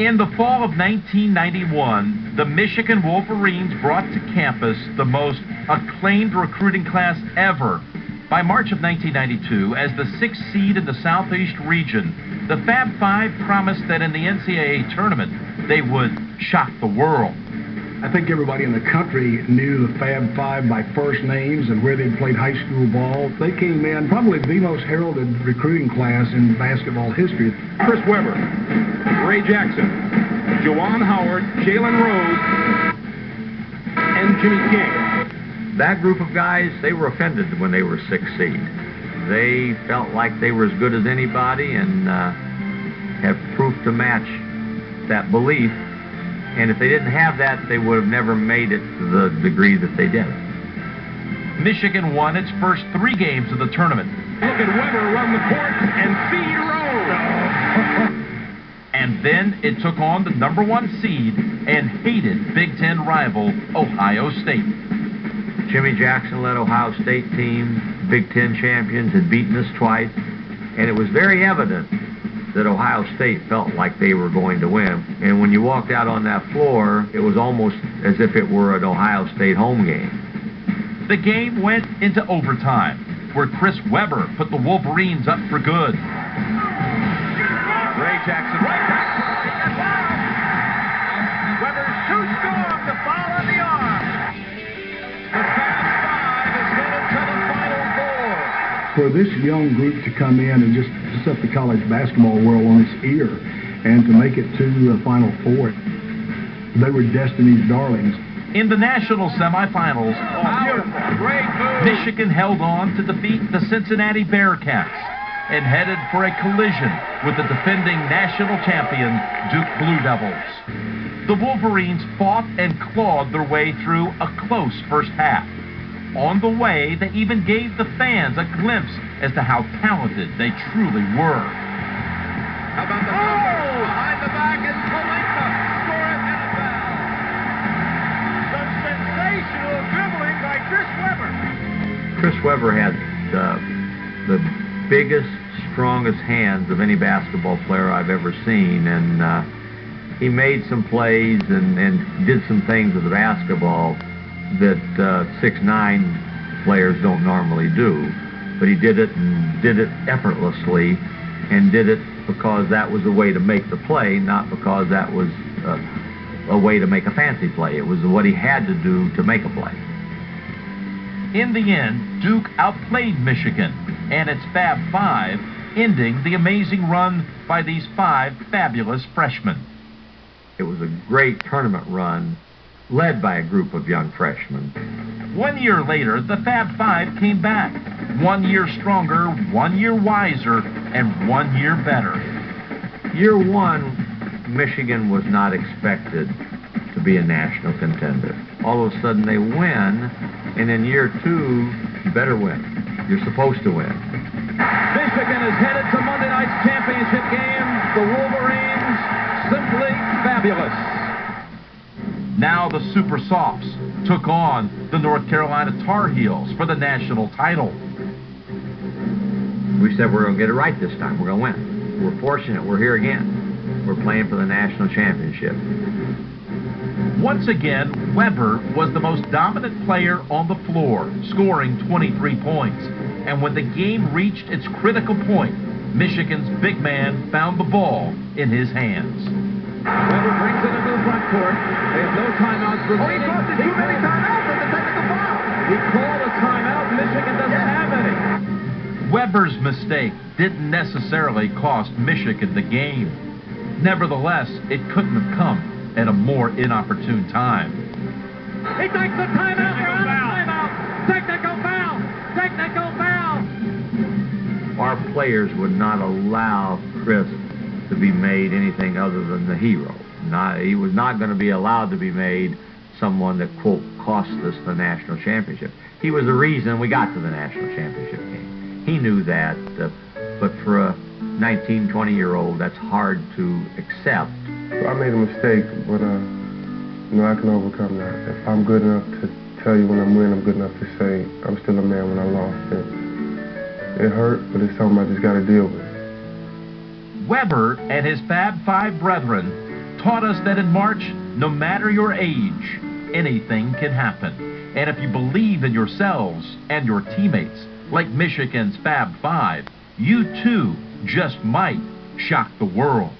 In the fall of 1991, the Michigan Wolverines brought to campus the most acclaimed recruiting class ever. By March of 1992, as the 6th seed in the Southeast region, the Fab Five promised that in the NCAA tournament, they would shock the world. I think everybody in the country knew the Fab Five by first names and where they'd played high school ball. They came in probably the most heralded recruiting class in basketball history. Chris Webber, Ray Jackson, Juwan Howard, Jalen Rose, and Jimmy King. That group of guys, they were offended when they were 6th seed. They felt like they were as good as anybody and have proof to match that belief. And if they didn't have that, they would have never made it to the degree that they did. Michigan won its first 3 games of the tournament. Look at Webber run the court and feed Rose. And then it took on the #1 seed and hated Big Ten rival Ohio State. Jimmy Jackson led Ohio State team, Big Ten champions, had beaten us twice, and it was very evident that Ohio State felt like they were going to win. And when you walked out on that floor, it was almost as if it were an Ohio State home game. The game went into overtime, where Chris Webber put the Wolverines up for good. Ray Jackson right back. Webber's too strong to fall on the arm. The Fab Five is headed to the Final Four. For this young group to come in and just set the college basketball world on its ear and to make it to the Final Four, they were Destiny's darlings. In the national semifinals, Michigan held on to defeat the Cincinnati Bearcats and headed for a collision with the defending national champion Duke Blue Devils. The Wolverines fought and clawed their way through a close first half. On the way, they even gave the fans a glimpse as to how talented they truly were. How about the behind the back is Pelinka, scoring and a foul. Some sensational dribbling by Chris Webber. Chris Webber had the biggest, strongest hands of any basketball player I've ever seen, and he made some plays and did some things with the basketball that 6'9" players don't normally do. But he did it and did it effortlessly and did it because that was a way to make the play, not because that was a way to make a fancy play. It was what he had to do to make a play. In the end, Duke outplayed Michigan and its Fab Five, ending the amazing run by these 5 fabulous freshmen. It was a great tournament run led by a group of young freshmen. 1 year later, the Fab Five came back. 1 year stronger, 1 year wiser, and 1 year better. Year 1, Michigan was not expected to be a national contender. All of a sudden they win, and in year 2, you better win. You're supposed to win. Michigan is headed to Monday night's championship game. The Wolverines, simply fabulous. Now the Super Softs took on the North Carolina Tar Heels for the national title. We said we're going to get it right this time. We're going to win. We're fortunate. We're here again. We're playing for the national championship. Once again, Webber was the most dominant player on the floor, scoring 23 points. And when the game reached its critical point, Michigan's big man found the ball in his hands. Webber brings it into the front court. They have no timeouts remaining. He called too many timeouts at the technical foul. He called a timeout. Michigan doesn't have any. Webber's mistake didn't necessarily cost Michigan the game. Nevertheless, it couldn't have come at a more inopportune time. He takes the timeout. Timeout. Technical foul. Technical foul. Our players would not allow Chris to be made anything other than the hero. He was not going to be allowed to be made someone that, quote, cost us the national championship. He was the reason we got to the national championship game. He knew that, but for a 19, 20-year-old, that's hard to accept. I made a mistake, but I can overcome that. If I'm good enough to tell you when I'm winning, I'm good enough to say I'm still a man when I lost. It hurt, but it's something I just got to deal with. Webber and his Fab Five brethren taught us that in March, no matter your age, anything can happen. And if you believe in yourselves and your teammates, like Michigan's Fab Five, you too just might shock the world.